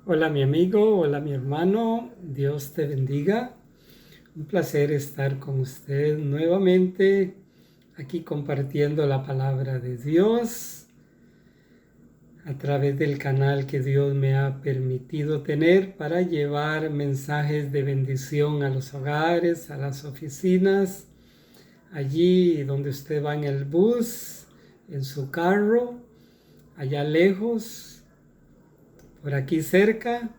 Hola mi amigo, hola mi hermano, Dios te bendiga. Un placer estar con usted nuevamente aquí compartiendo la palabra de Dios a través del canal que Dios me ha permitido tener para llevar mensajes de bendición a los hogares, a las oficinas, allí donde usted va en el bus, en su carro, allá lejos, por aquí cerca.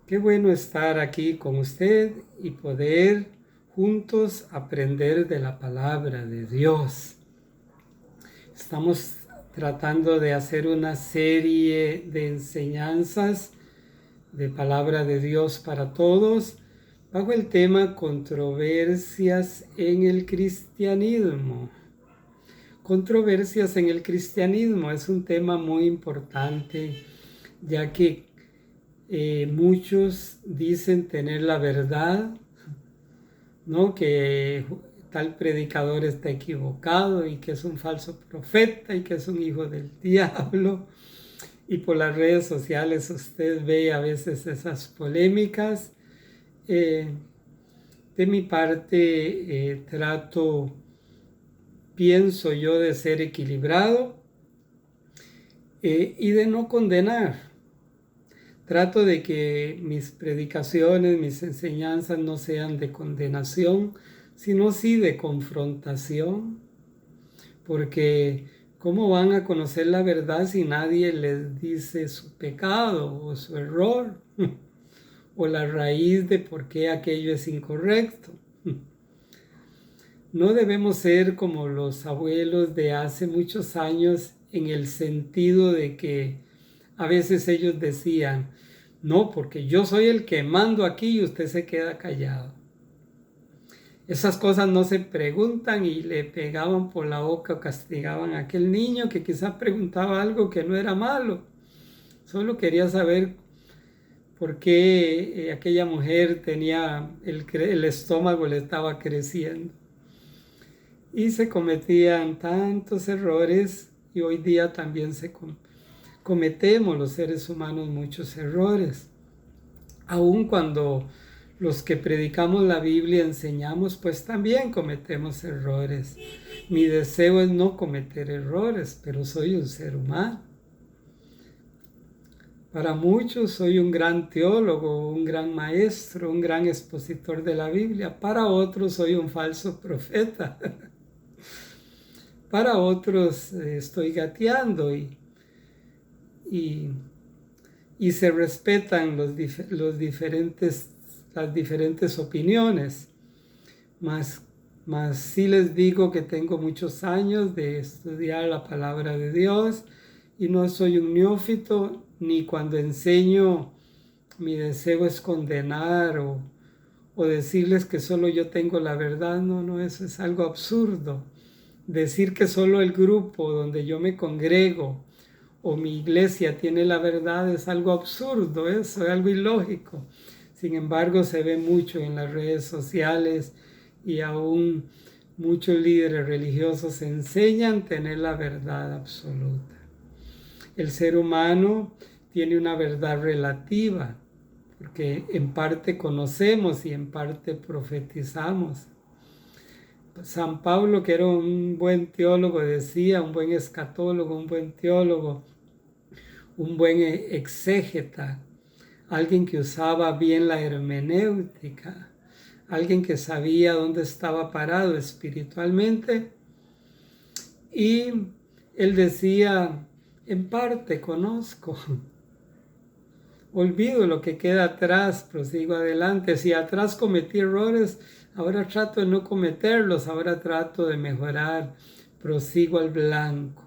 Qué bueno estar aquí con usted y poder juntos aprender de la palabra de Dios. Estamos tratando de hacer una serie de enseñanzas de palabra de Dios para todos bajo el tema controversias en el cristianismo. Controversias en el cristianismo es un tema muy importante, ya que muchos dicen tener la verdad, ¿no? Que tal predicador está equivocado y que es un falso profeta y que es un hijo del diablo. Y por las redes sociales usted ve a veces esas polémicas. Eh, de mi parte pienso yo de ser equilibrado y de no condenar. Trato de que mis predicaciones, mis enseñanzas no sean de condenación, sino sí de confrontación, porque ¿cómo van a conocer la verdad si nadie les dice su pecado o su error o la raíz de por qué aquello es incorrecto? No debemos ser como los abuelos de hace muchos años en el sentido de que a veces ellos decían, no, porque yo soy el que mando aquí y usted se queda callado. Esas cosas no se preguntan y le pegaban por la boca o castigaban a aquel niño que quizás preguntaba algo que no era malo. Solo quería saber por qué aquella mujer tenía el estómago le estaba creciendo. Y se cometían tantos errores y hoy día también cometemos los seres humanos muchos errores. Aun cuando los que predicamos la Biblia enseñamos, pues también cometemos errores. Mi deseo es no cometer errores, pero soy un ser humano. Para muchos soy un gran teólogo, un gran maestro, un gran expositor de la Biblia. Para otros soy un falso profeta. Para otros estoy gateando y, y se respetan las diferentes opiniones. Mas sí les digo que tengo muchos años de estudiar la palabra de Dios y no soy un neófito, ni cuando enseño mi deseo es condenar o decirles que solo yo tengo la verdad. No, eso es algo absurdo. Decir que solo el grupo donde yo me congrego o mi iglesia tiene la verdad es algo absurdo, eso es algo ilógico. Sin embargo, se ve mucho en las redes sociales y aún muchos líderes religiosos enseñan tener la verdad absoluta. El ser humano tiene una verdad relativa, porque en parte conocemos y en parte profetizamos. San Pablo, que era un buen teólogo, decía, un buen escatólogo, un buen teólogo, un buen exégeta, alguien que usaba bien la hermenéutica, alguien que sabía dónde estaba parado espiritualmente. Y él decía, en parte conozco, olvido lo que queda atrás, prosigo adelante. Si atrás cometí errores, ahora trato de no cometerlos, ahora trato de mejorar, prosigo al blanco.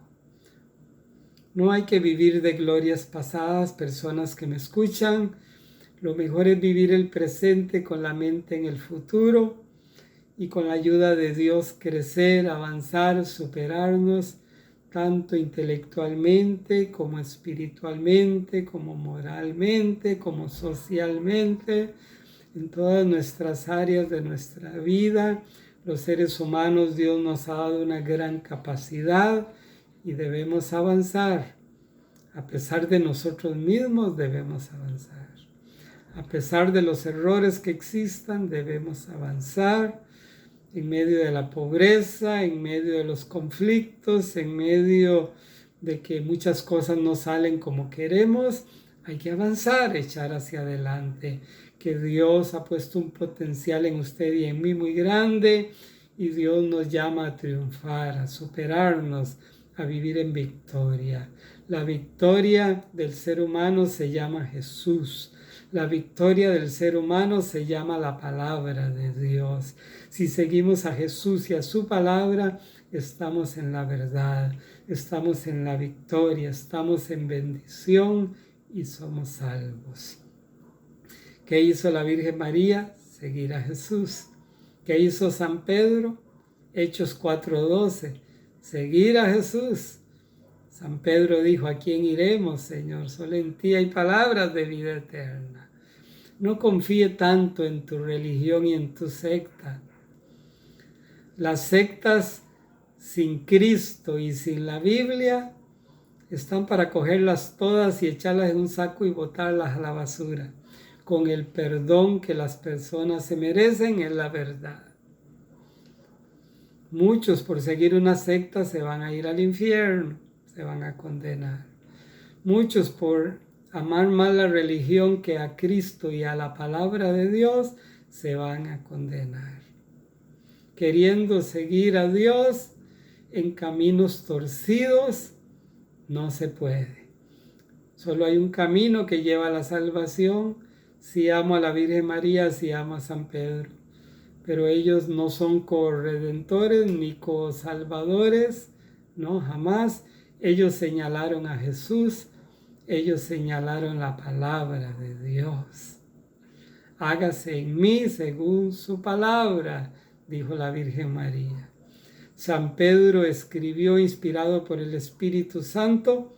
No hay que vivir de glorias pasadas, personas que me escuchan. Lo mejor es vivir el presente con la mente en el futuro y con la ayuda de Dios crecer, avanzar, superarnos, tanto intelectualmente como espiritualmente, como moralmente, como socialmente, en todas nuestras áreas de nuestra vida. Los seres humanos, Dios nos ha dado una gran capacidad y debemos avanzar A pesar de nosotros mismos debemos avanzar. A pesar de los errores que existan, debemos avanzar en medio de la pobreza, en medio de los conflictos, en medio de que muchas cosas no salen como queremos. Hay que avanzar, echar hacia adelante, que Dios ha puesto un potencial en usted y en mí muy grande, y Dios nos llama a triunfar, a superarnos, a vivir en victoria. La victoria del ser humano se llama Jesús. La victoria del ser humano se llama la palabra de Dios. Si seguimos a Jesús y a su palabra, estamos en la verdad, estamos en la victoria, estamos en bendición y somos salvos. ¿Qué hizo la Virgen María? Seguir a Jesús. ¿Qué hizo San Pedro? Hechos 4:12. Seguir a Jesús. San Pedro dijo: ¿a quién iremos, Señor? Solo en ti hay palabras de vida eterna. No confíe tanto en tu religión y en tu secta. Las sectas sin Cristo y sin la Biblia están para cogerlas todas y echarlas en un saco y botarlas a la basura. Con el perdón que las personas se merecen, es la verdad. Muchos por seguir una secta se van a ir al infierno, se van a condenar. Muchos por amar más la religión que a Cristo y a la palabra de Dios se van a condenar. Queriendo seguir a Dios en caminos torcidos, no se puede. Solo hay un camino que lleva a la salvación. Si amo a la Virgen María, si amo a San Pedro. Pero ellos no son corredentores ni co-salvadores, no, jamás. Ellos señalaron a Jesús, ellos señalaron la palabra de Dios. Hágase en mí según su palabra, dijo la Virgen María. San Pedro escribió, inspirado por el Espíritu Santo,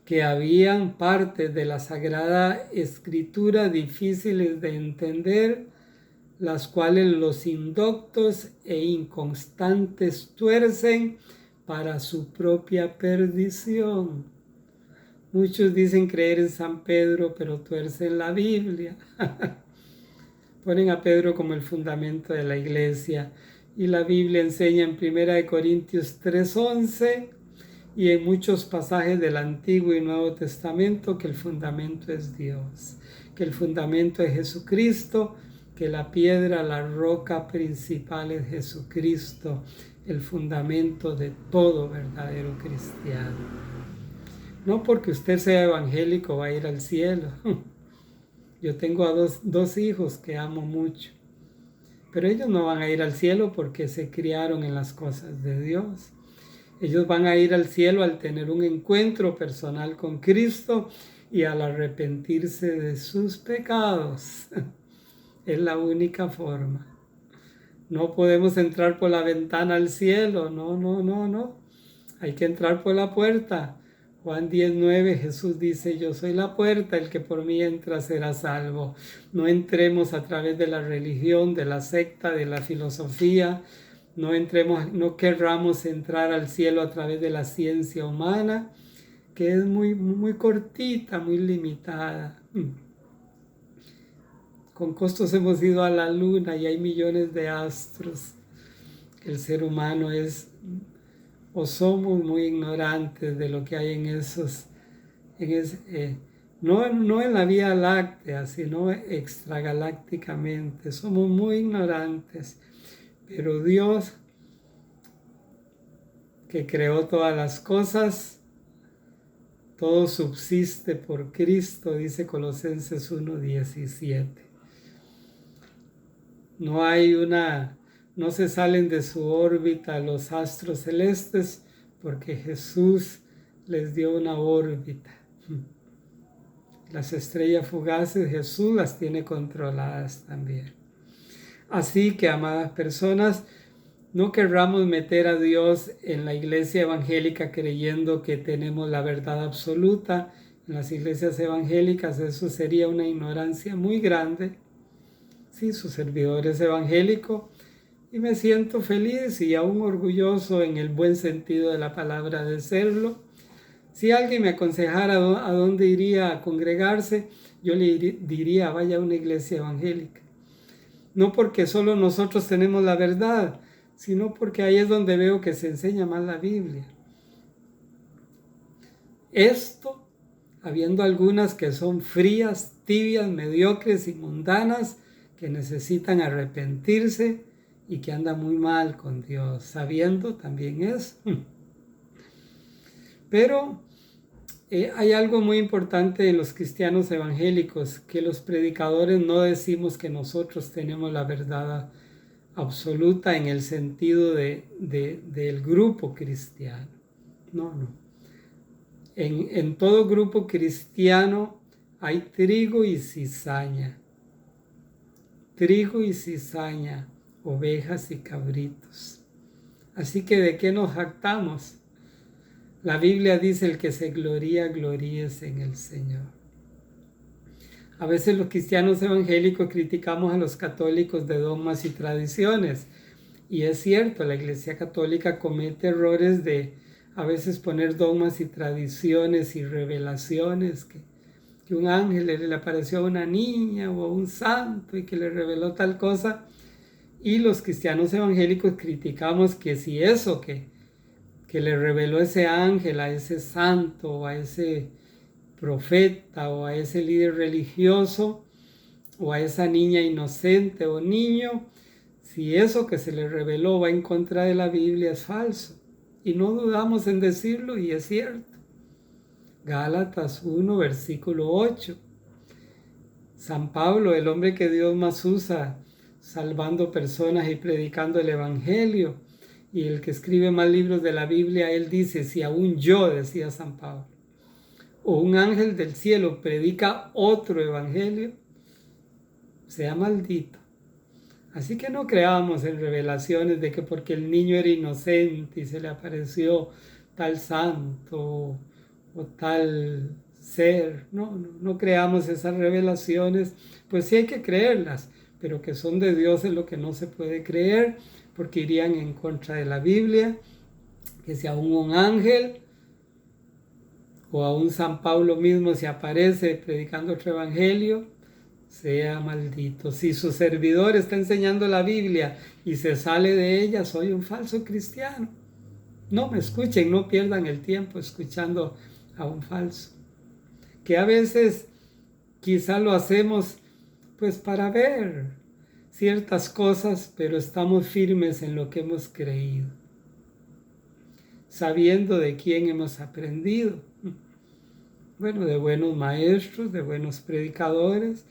que habían partes de la Sagrada Escritura difíciles de entender, las cuales los indoctos e inconstantes tuercen para su propia perdición. Muchos dicen creer en San Pedro, pero tuercen la Biblia. Ponen a Pedro como el fundamento de la iglesia. Y la Biblia enseña en 1 Corintios 3:11 y en muchos pasajes del Antiguo y Nuevo Testamento que el fundamento es Dios, que el fundamento es Jesucristo, que la piedra, la roca principal es Jesucristo, el fundamento de todo verdadero cristiano. No porque usted sea evangélico va a ir al cielo. Yo tengo a dos hijos que amo mucho, pero ellos no van a ir al cielo porque se criaron en las cosas de Dios. Ellos van a ir al cielo al tener un encuentro personal con Cristo y al arrepentirse de sus pecados. Es la única forma. No podemos entrar por la ventana al cielo. No. Hay que entrar por la puerta. Juan 10:9, Jesús dice: yo soy la puerta, el que por mí entra será salvo. No entremos a través de la religión, de la secta, de la filosofía. No querramos entrar al cielo a través de la ciencia humana, que es muy cortita, muy limitada. Con costos hemos ido a la luna y hay millones de astros. El ser humano es, o somos muy ignorantes de lo que hay no en la Vía Láctea, sino extragalácticamente. Somos muy ignorantes, pero Dios, que creó todas las cosas, todo subsiste por Cristo, dice Colosenses 1:17. No se salen de su órbita los astros celestes porque Jesús les dio una órbita. Las estrellas fugaces Jesús las tiene controladas también. Así que, amadas personas, no querramos meter a Dios en la iglesia evangélica creyendo que tenemos la verdad absoluta. En las iglesias evangélicas eso sería una ignorancia muy grande. Sí, su servidor es evangélico y me siento feliz y aún orgulloso en el buen sentido de la palabra de serlo, Si alguien me aconsejara a dónde iría a congregarse, yo le diría, vaya a una iglesia evangélica. No porque solo nosotros tenemos la verdad, sino porque ahí es donde veo que se enseña más la Biblia. Esto, habiendo algunas que son frías, tibias, mediocres y mundanas, que necesitan arrepentirse y que andan muy mal con Dios, sabiendo también eso. Pero hay algo muy importante en los cristianos evangélicos, que los predicadores no decimos que nosotros tenemos la verdad absoluta en el sentido del grupo cristiano. No, no. En todo grupo cristiano hay trigo y cizaña. Trigo y cizaña, ovejas y cabritos. Así que ¿de qué nos jactamos? La Biblia dice: el que se gloría, gloríese en el Señor. A veces los cristianos evangélicos criticamos a los católicos de dogmas y tradiciones. Y es cierto, la Iglesia Católica comete errores de a veces poner dogmas y tradiciones y revelaciones, que un ángel le apareció a una niña o a un santo y que le reveló tal cosa. Y los cristianos evangélicos criticamos que si eso que le reveló ese ángel a ese santo o a ese profeta o a ese líder religioso o a esa niña inocente o niño, si eso que se le reveló va en contra de la Biblia, es falso. Y no dudamos en decirlo, y es cierto. Gálatas 1, versículo 8. San Pablo, el hombre que Dios más usa, salvando personas y predicando el Evangelio, y el que escribe más libros de la Biblia, él dice: si aún yo, decía San Pablo, o un ángel del cielo predica otro evangelio, sea maldito. Así que no creamos en revelaciones de que porque el niño era inocente y se le apareció tal santo o tal ser. No creamos esas revelaciones. Pues sí hay que creerlas, pero que son de Dios es lo que no se puede creer, porque irían en contra de la Biblia. Que si aún un ángel o a un San Pablo mismo se aparece predicando otro evangelio, sea maldito. Si su servidor está enseñando la Biblia y se sale de ella, soy un falso cristiano. No me escuchen, no pierdan el tiempo escuchando a un falso. Que a veces quizá lo hacemos pues para ver ciertas cosas, pero estamos firmes en lo que hemos creído, sabiendo de quién hemos aprendido. Bueno, de buenos maestros, de buenos predicadores,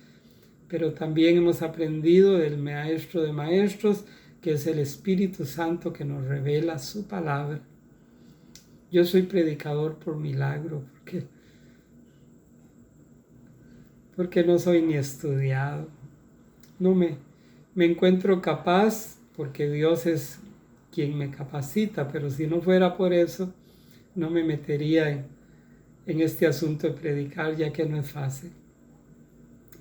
pero también hemos aprendido del maestro de maestros, que es el Espíritu Santo, que nos revela su palabra. Yo soy predicador por milagro, porque no soy ni estudiado. No me encuentro capaz porque Dios es quien me capacita, pero si no fuera por eso, no me metería en este asunto de predicar, ya que no es fácil.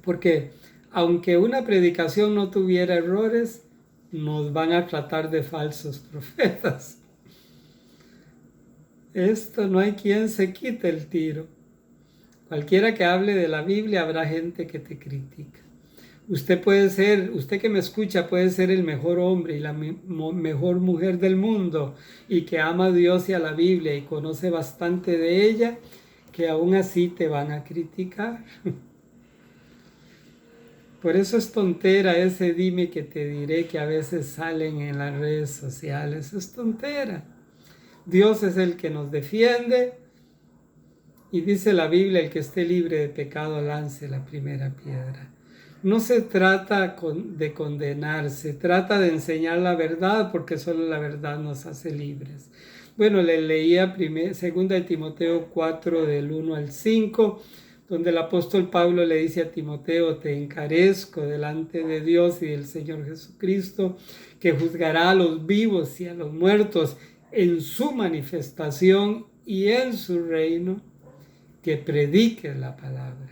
Porque aunque una predicación no tuviera errores, nos van a tratar de falsos profetas. Esto no hay quien se quite el tiro. Cualquiera que hable de la Biblia, habrá gente que te critica. Usted que me escucha, puede ser el mejor hombre y la mejor mujer del mundo y que ama a Dios y a la Biblia y conoce bastante de ella, que aún así te van a criticar. Por eso es tontera ese dime que te diré que a veces salen en las redes sociales. Es tontera. Dios es el que nos defiende y dice la Biblia: el que esté libre de pecado lance la primera piedra. No se trata de condenar, se trata de enseñar la verdad, porque solo la verdad nos hace libres. Bueno, le leía 2 de Timoteo 4 del 1 al 5, donde el apóstol Pablo le dice a Timoteo: te encarezco delante de Dios y del Señor Jesucristo, que juzgará a los vivos y a los muertos en su manifestación y en su reino, que prediques la palabra,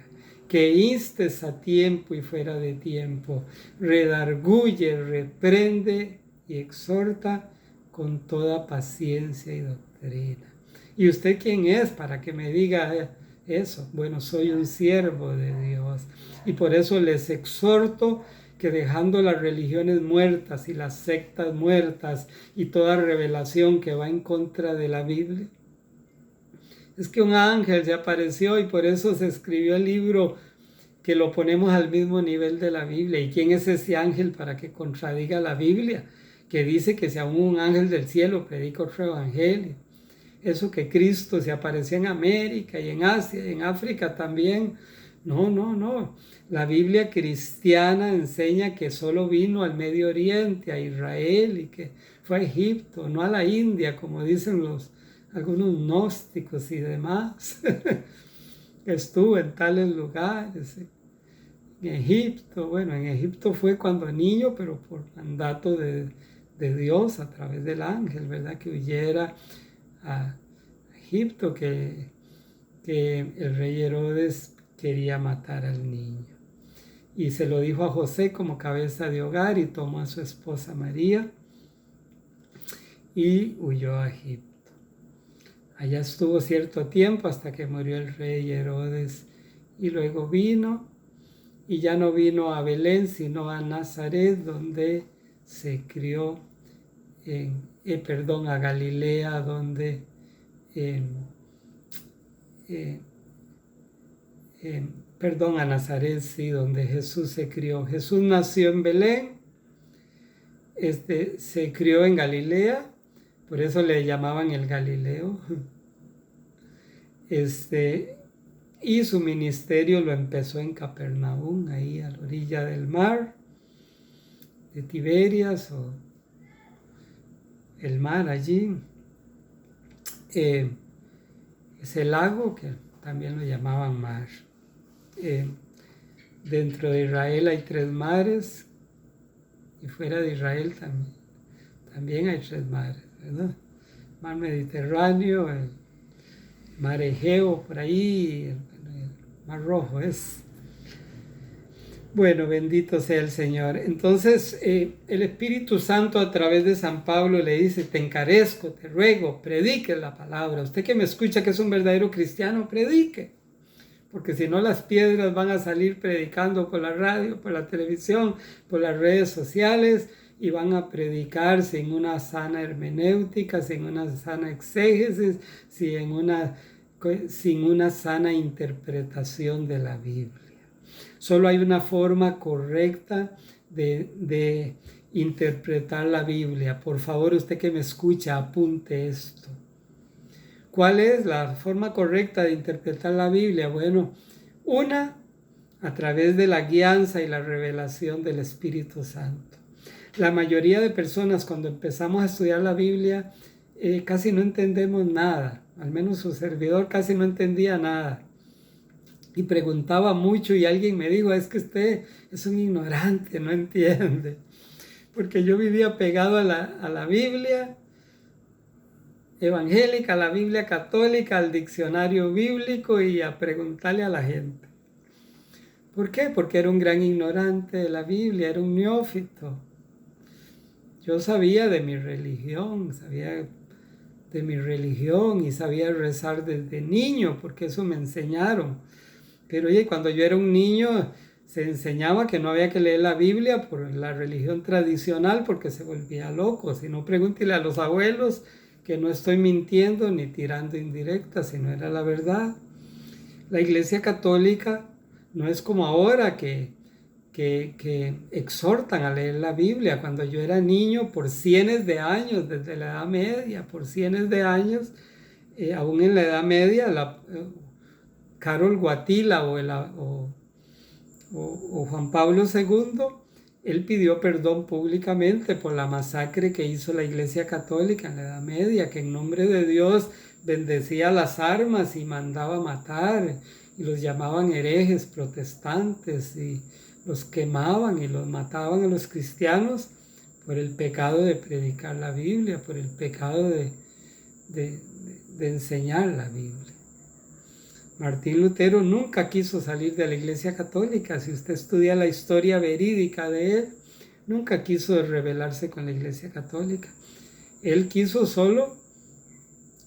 que instes a tiempo y fuera de tiempo, redarguye, reprende y exhorta con toda paciencia y doctrina. ¿Y usted quién es para que me diga eso? Bueno, soy un siervo de Dios. Y por eso les exhorto que dejando las religiones muertas y las sectas muertas y toda revelación que va en contra de la Biblia, es que un ángel se apareció y por eso se escribió el libro que lo ponemos al mismo nivel de la Biblia. ¿Y quién es ese ángel para que contradiga la Biblia? Que dice que si aún un ángel del cielo predica otro evangelio. Eso que Cristo se apareció en América y en Asia y en África también. No, no, no. La Biblia cristiana enseña que solo vino al Medio Oriente, a Israel, y que fue a Egipto, no a la India, como dicen algunos gnósticos y demás. Estuvo en tales lugares. En Egipto, bueno, en Egipto fue cuando niño, pero por mandato de Dios a través del ángel, ¿verdad? Que huyera a Egipto, que el rey Herodes quería matar al niño. Y se lo dijo a José como cabeza de hogar y tomó a su esposa María y huyó a Egipto. Allá estuvo cierto tiempo hasta que murió el rey Herodes y luego vino, y ya no vino a Belén sino a Nazaret, donde se crió, a Galilea, donde a Nazaret, sí, donde Jesús se crió. Jesús nació en Belén, se crió en Galilea, por eso le llamaban el Galileo. Y su ministerio lo empezó en Capernaum, ahí a la orilla del mar de Tiberias, o el mar allí. Ese lago que también lo llamaban mar. Dentro de Israel hay 3 mares, y fuera de Israel también hay 3 mares, ¿verdad? Mar Mediterráneo, el mar Egeo por ahí, el mar Rojo es. Bueno, bendito sea el Señor. Entonces, el Espíritu Santo a través de San Pablo le dice: te encarezco, te ruego, predique la palabra. Usted que me escucha, que es un verdadero cristiano, predique. Porque si no, las piedras van a salir predicando por la radio, por la televisión, por las redes sociales, y van a predicar sin una sana hermenéutica, sin una sana exégesis, sin una sana interpretación de la Biblia. Solo hay una forma correcta de interpretar la Biblia. Por favor, usted que me escucha, apunte esto. ¿Cuál es la forma correcta de interpretar la Biblia? Bueno, a través de la guianza y la revelación del Espíritu Santo. La mayoría de personas, cuando empezamos a estudiar la Biblia, casi no entendemos nada. Al menos su servidor casi no entendía nada. Y preguntaba mucho, y alguien me dijo: es que usted es un ignorante, no entiende. Porque yo vivía pegado a la Biblia evangélica, a la Biblia católica, al diccionario bíblico, y a preguntarle a la gente. ¿Por qué? Porque era un gran ignorante de la Biblia, era un neófito. Yo sabía de mi religión, y sabía rezar desde niño, porque eso me enseñaron. Pero oye, cuando yo era un niño se enseñaba que no había que leer la Biblia por la religión tradicional, porque se volvía loco. Si no, pregúntele a los abuelos, que no estoy mintiendo ni tirando indirectas, sino era la verdad. La Iglesia Católica no es como ahora que exhortan a leer la Biblia. Cuando yo era niño, por cientos de años, desde la Edad Media, por cientos de años, aún en la Edad Media, Karol Wojtyła o Juan Pablo II, él pidió perdón públicamente por la masacre que hizo la Iglesia Católica en la Edad Media, que en nombre de Dios bendecía las armas y mandaba matar, y los llamaban herejes protestantes, y los quemaban y los mataban a los cristianos por el pecado de predicar la Biblia, por el pecado de enseñar la Biblia. Martín Lutero nunca quiso salir de la Iglesia Católica. Si usted estudia la historia verídica de él, nunca quiso rebelarse con la Iglesia Católica. Él quiso solo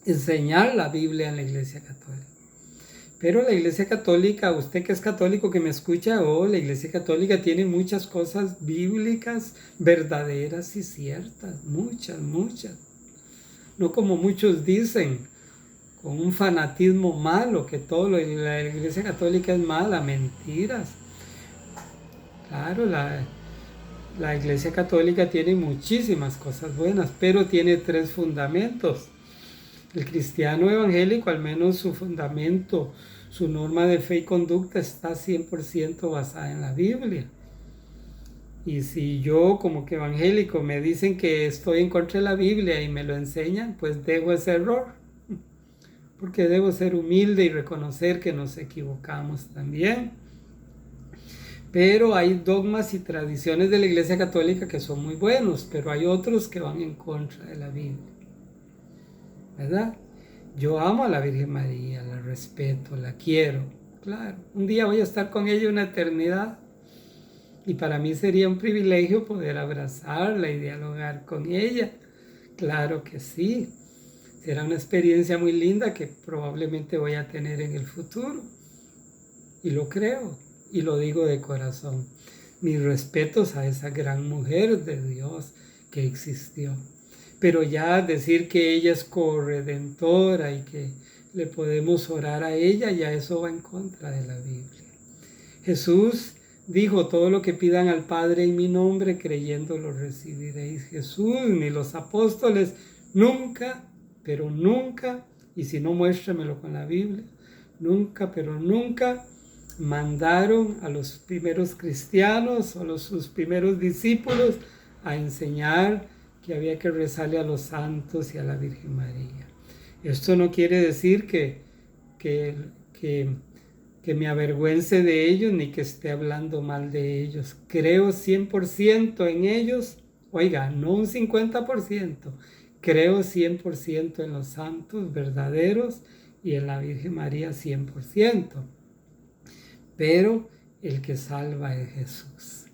enseñar la Biblia en la Iglesia Católica. Pero la Iglesia Católica, usted que es católico que me escucha, la Iglesia Católica tiene muchas cosas bíblicas verdaderas y ciertas, muchas, muchas. No como muchos dicen, con un fanatismo malo, que todo lo de la Iglesia Católica es mala, mentiras. Claro, la Iglesia Católica tiene muchísimas cosas buenas, pero tiene 3 fundamentos. El cristiano evangélico, al menos su fundamento, su norma de fe y conducta está 100% basada en la Biblia. Y si yo como que evangélico me dicen que estoy en contra de la Biblia y me lo enseñan, pues dejo ese error. Porque debo ser humilde y reconocer que nos equivocamos también. Pero hay dogmas y tradiciones de la Iglesia Católica que son muy buenos, pero hay otros que van en contra de la Biblia. ¿Verdad? Yo amo a la Virgen María, la respeto, la quiero. Claro, un día voy a estar con ella una eternidad. Y para mí sería un privilegio poder abrazarla y dialogar con ella. Claro que sí. Será una experiencia muy linda que probablemente voy a tener en el futuro. Y lo creo. Y lo digo de corazón. Mis respetos a esa gran mujer de Dios que existió. Pero ya decir que ella es corredentora y que le podemos orar a ella, ya eso va en contra de la Biblia. Jesús dijo: todo lo que pidan al Padre en mi nombre, creyendo lo recibiréis. Jesús ni los apóstoles nunca, pero nunca, y si no muéstramelo con la Biblia, nunca, pero nunca mandaron a los primeros cristianos o sus primeros discípulos a enseñar que había que rezarle a los santos y a la Virgen María. Esto no quiere decir que me avergüence de ellos ni que esté hablando mal de ellos. Creo 100% en ellos, oiga, no un 50%, creo 100% en los santos verdaderos y en la Virgen María 100%. Pero el que salva es Jesús.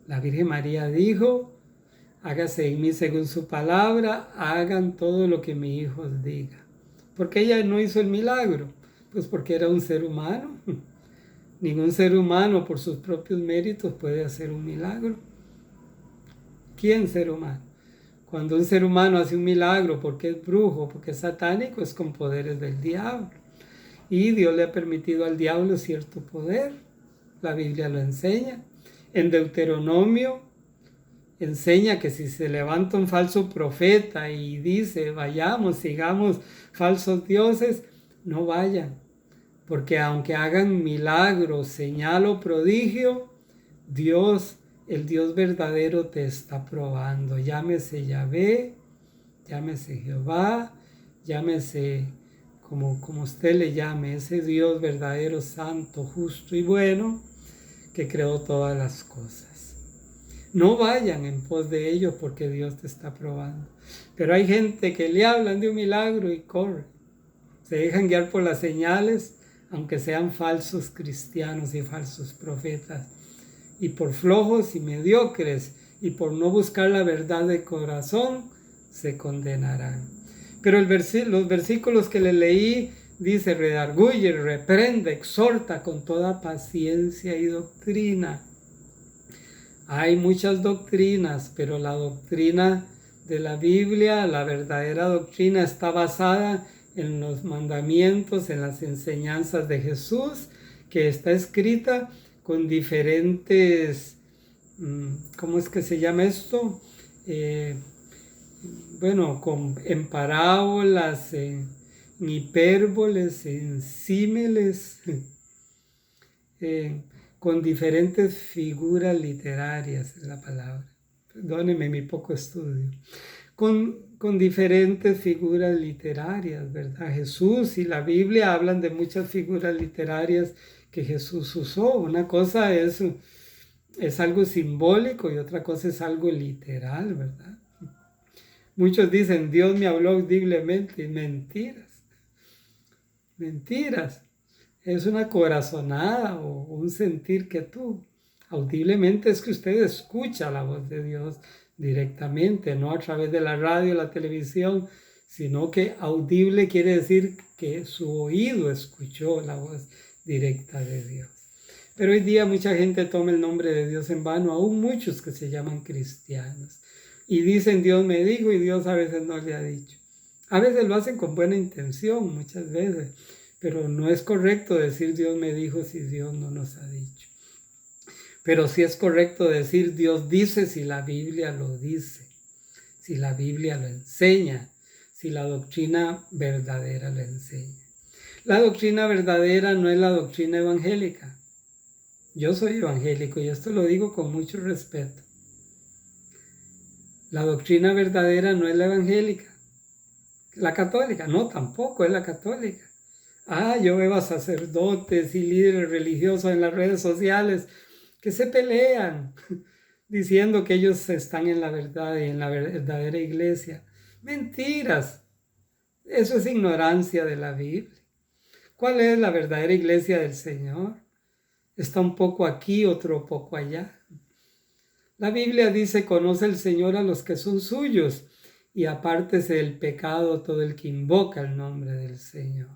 La Virgen María dijo: hágase en mí según su palabra, hagan todo lo que mi hijo os diga. ¿Por qué ella no hizo el milagro? Pues porque era un ser humano. Ningún ser humano por sus propios méritos puede hacer un milagro. ¿Quién ser humano? Cuando un ser humano hace un milagro porque es brujo, porque es satánico, es con poderes del diablo. Y Dios le ha permitido al diablo cierto poder. La Biblia lo enseña. En Deuteronomio enseña que si se levanta un falso profeta y dice: vayamos, sigamos falsos dioses, no vayan. Porque aunque hagan milagros, señal o prodigio, Dios, el Dios verdadero, te está probando. Llámese Yahvé, llámese Jehová, llámese como usted le llame, ese Dios verdadero, santo, justo y bueno, que creó todas las cosas. No vayan en pos de ellos porque Dios te está probando. Pero hay gente que le hablan de un milagro y corre. Se dejan guiar por las señales, aunque sean falsos cristianos y falsos profetas. Y por flojos y mediocres y por no buscar la verdad de corazón, se condenarán. Pero los versículos que le leí dice: redarguye, reprende, exhorta con toda paciencia y doctrina. Hay muchas doctrinas, pero la doctrina de la Biblia, la verdadera doctrina, está basada en los mandamientos, en las enseñanzas de Jesús, que está escrita con diferentes, ¿cómo es que se llama esto? En parábolas, en hipérboles, en símiles, con diferentes figuras literarias, es la palabra. Perdónenme mi poco estudio. Con diferentes figuras literarias, ¿verdad? Jesús y la Biblia hablan de muchas figuras literarias que Jesús usó. Una cosa es algo simbólico y otra cosa es algo literal, ¿verdad? Muchos dicen: Dios me habló audiblemente. Mentiras. Mentiras. Es una corazonada o un sentir que tú. Audiblemente es que usted escucha la voz de Dios directamente, no a través de la radio, la televisión, sino que audible quiere decir que su oído escuchó la voz directa de Dios. Pero hoy día mucha gente toma el nombre de Dios en vano, aún muchos que se llaman cristianos. Y dicen Dios me dijo y Dios a veces no le ha dicho. A veces lo hacen con buena intención, muchas veces. Pero no es correcto decir Dios me dijo si Dios no nos ha dicho. Pero sí es correcto decir Dios dice si la Biblia lo dice, si la Biblia lo enseña, si la doctrina verdadera lo enseña. La doctrina verdadera no es la doctrina evangélica. Yo soy evangélico y esto lo digo con mucho respeto. La doctrina verdadera no es la evangélica. La católica, no, tampoco es la católica. Yo veo a sacerdotes y líderes religiosos en las redes sociales que se pelean diciendo que ellos están en la verdad y en la verdadera iglesia. Mentiras. Eso es ignorancia de la Biblia. ¿Cuál es la verdadera iglesia del Señor? Está un poco aquí, otro poco allá. La Biblia dice, conoce el Señor a los que son suyos y apártese del pecado todo el que invoca el nombre del Señor.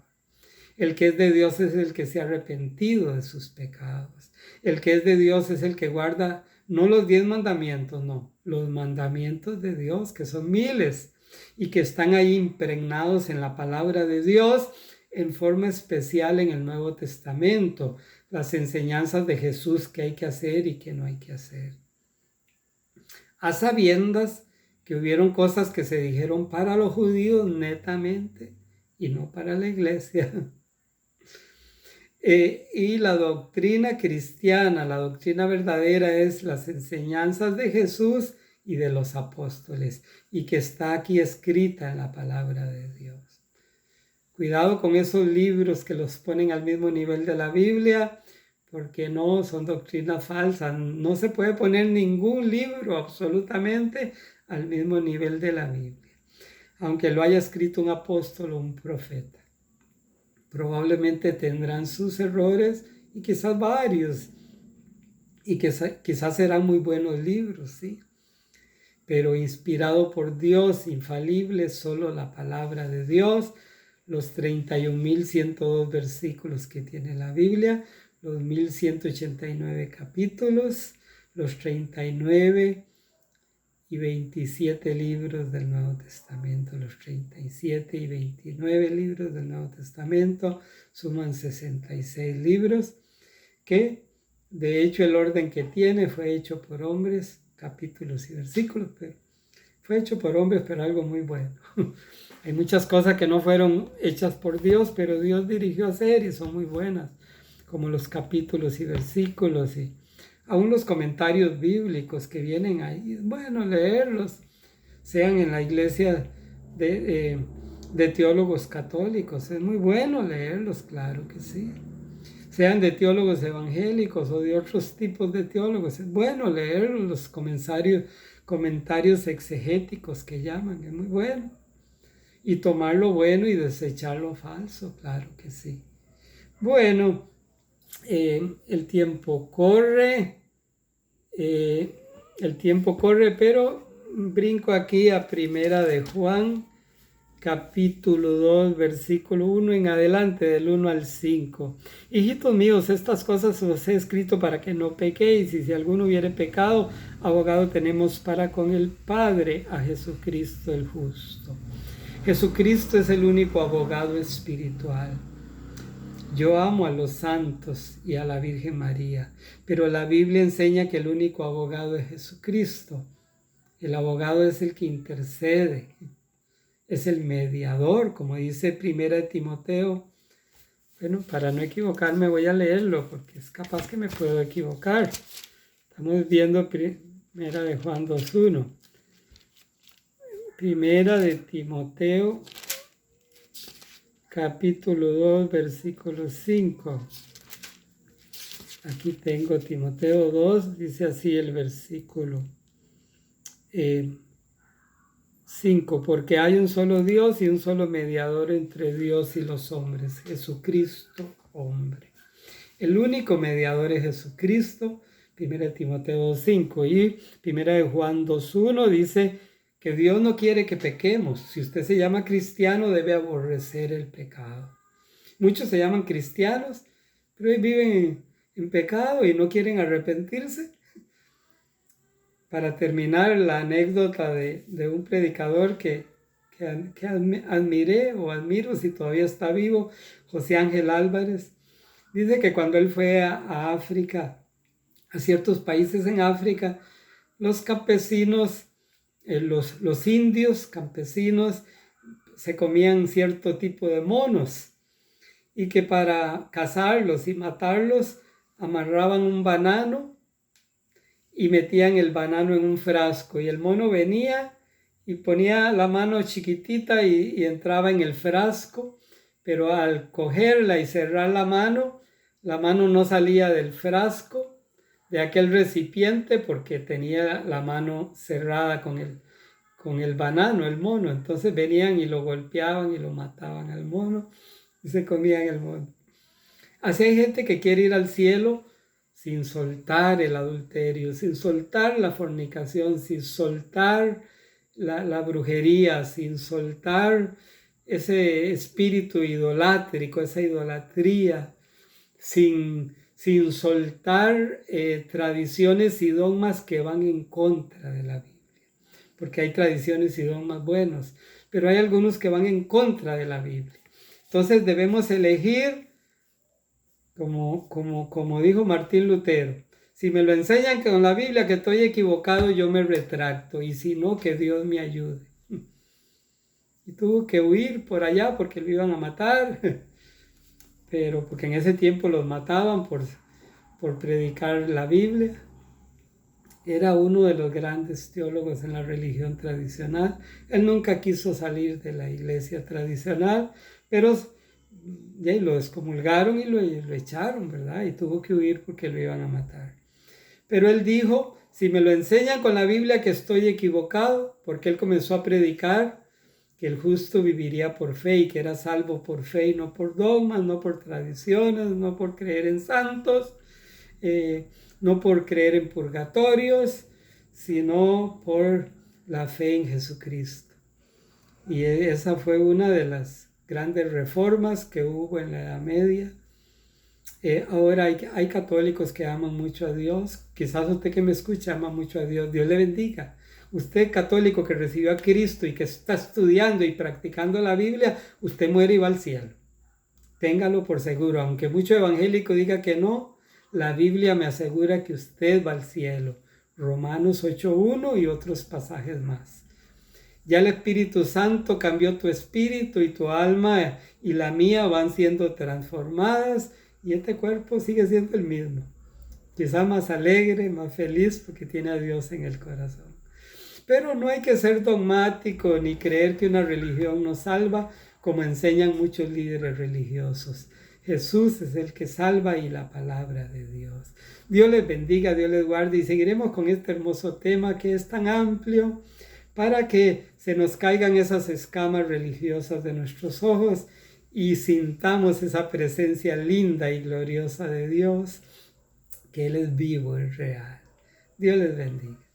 El que es de Dios es el que se ha arrepentido de sus pecados. El que es de Dios es el que guarda no los 10 mandamientos, no, los mandamientos de Dios, que son miles y que están ahí impregnados en la palabra de Dios en forma especial en el Nuevo Testamento, las enseñanzas de Jesús que hay que hacer y que no hay que hacer. A sabiendas que hubieron cosas que se dijeron para los judíos netamente y no para la iglesia. Y la doctrina cristiana, la doctrina verdadera es las enseñanzas de Jesús y de los apóstoles y que está aquí escrita en la palabra de Dios. Cuidado con esos libros que los ponen al mismo nivel de la Biblia, porque no, son doctrinas falsas. No se puede poner ningún libro absolutamente al mismo nivel de la Biblia, aunque lo haya escrito un apóstol o un profeta. Probablemente tendrán sus errores y quizás varios, y quizás serán muy buenos libros, ¿sí? Pero inspirado por Dios, infalible, solo la palabra de Dios, los 31.102 versículos que tiene la Biblia, los 1.189 capítulos, los 39 y 27 libros del Nuevo Testamento, los 37 y 29 libros del Nuevo Testamento, suman 66 libros, que de hecho el orden que tiene fue hecho por hombres, capítulos y versículos, pero fue hecho por hombres, pero algo muy bueno. Hay muchas cosas que no fueron hechas por Dios, pero Dios dirigió a hacer y son muy buenas, como los capítulos y versículos y aún los comentarios bíblicos que vienen ahí. Es bueno leerlos, sean en la iglesia de teólogos católicos. Es muy bueno leerlos, claro que sí. Sean de teólogos evangélicos o de otros tipos de teólogos. Es bueno leer los comentarios exegéticos que llaman. Es muy bueno. Y tomar lo bueno y desechar lo falso, claro que sí. Bueno, el tiempo corre, pero brinco aquí a Primera de Juan, capítulo 2, versículo 1 en adelante, del 1 al 5. Hijitos míos, estas cosas os he escrito para que no pequéis, y si alguno hubiere pecado, abogado tenemos para con el Padre, a Jesucristo el justo. Jesucristo es el único abogado espiritual. Yo amo a los santos y a la Virgen María, pero la Biblia enseña que el único abogado es Jesucristo. El abogado es el que intercede, es el mediador, como dice Primera de Timoteo. Bueno, para no equivocarme voy a leerlo, porque es capaz que me puedo equivocar. Estamos viendo Primera de Juan 2:1. Primera de Timoteo, capítulo 2, versículo 5. Aquí tengo Timoteo 2, dice así el versículo 5. Porque hay un solo Dios y un solo mediador entre Dios y los hombres, Jesucristo, hombre. El único mediador es Jesucristo, 1 Timoteo 2:5. Y 1 de Juan 2:1 dice que Dios no quiere que pequemos. Si usted se llama cristiano, debe aborrecer el pecado. Muchos se llaman cristianos, pero viven en pecado y no quieren arrepentirse. Para terminar, la anécdota de un predicador que admiré o admiro, si todavía está vivo, José Ángel Álvarez. Dice que cuando él fue a África, a ciertos países en África, los campesinos, los indios campesinos, se comían cierto tipo de monos y que para cazarlos y matarlos amarraban un banano y metían el banano en un frasco y el mono venía y ponía la mano chiquitita y entraba en el frasco, pero al cogerla y cerrar la mano no salía del frasco, de aquel recipiente, porque tenía la mano cerrada con el banano, el mono. Entonces venían y lo golpeaban y lo mataban al mono y se comían el mono. Así hay gente que quiere ir al cielo sin soltar el adulterio, sin soltar la fornicación, sin soltar la brujería, sin soltar ese espíritu idolátrico, esa idolatría, sin soltar tradiciones y dogmas que van en contra de la Biblia. Porque hay tradiciones y dogmas buenos, pero hay algunos que van en contra de la Biblia. Entonces debemos elegir, como dijo Martín Lutero, si me lo enseñan con la Biblia que estoy equivocado, yo me retracto, y si no, que Dios me ayude. Y tuvo que huir por allá porque lo iban a matar, pero porque en ese tiempo los mataban por predicar la Biblia. Era uno de los grandes teólogos en la religión tradicional. Él nunca quiso salir de la iglesia tradicional, pero lo excomulgaron y lo echaron, ¿verdad? Y tuvo que huir porque lo iban a matar. Pero él dijo, si me lo enseñan con la Biblia que estoy equivocado, porque él comenzó a predicar que el justo viviría por fe y que era salvo por fe y no por dogmas, no por tradiciones, no por creer en santos, no por creer en purgatorios, sino por la fe en Jesucristo. Y esa fue una de las grandes reformas que hubo en la Edad Media. Ahora hay católicos que aman mucho a Dios. Quizás usted que me escucha ama mucho a Dios. Dios le bendiga. Usted católico que recibió a Cristo y que está estudiando y practicando la Biblia, usted muere y va al cielo. Téngalo por seguro. Aunque mucho evangélico diga que no, la Biblia me asegura que usted va al cielo. Romanos 8:1 y otros pasajes más. Ya el Espíritu Santo cambió tu espíritu y tu alma y la mía van siendo transformadas y este cuerpo sigue siendo el mismo. Quizá más alegre, más feliz porque tiene a Dios en el corazón. Pero no hay que ser dogmático ni creer que una religión nos salva como enseñan muchos líderes religiosos. Jesús es el que salva y la palabra de Dios. Dios les bendiga, Dios les guarde y seguiremos con este hermoso tema que es tan amplio para que se nos caigan esas escamas religiosas de nuestros ojos y sintamos esa presencia linda y gloriosa de Dios, que Él es vivo, es real. Dios les bendiga.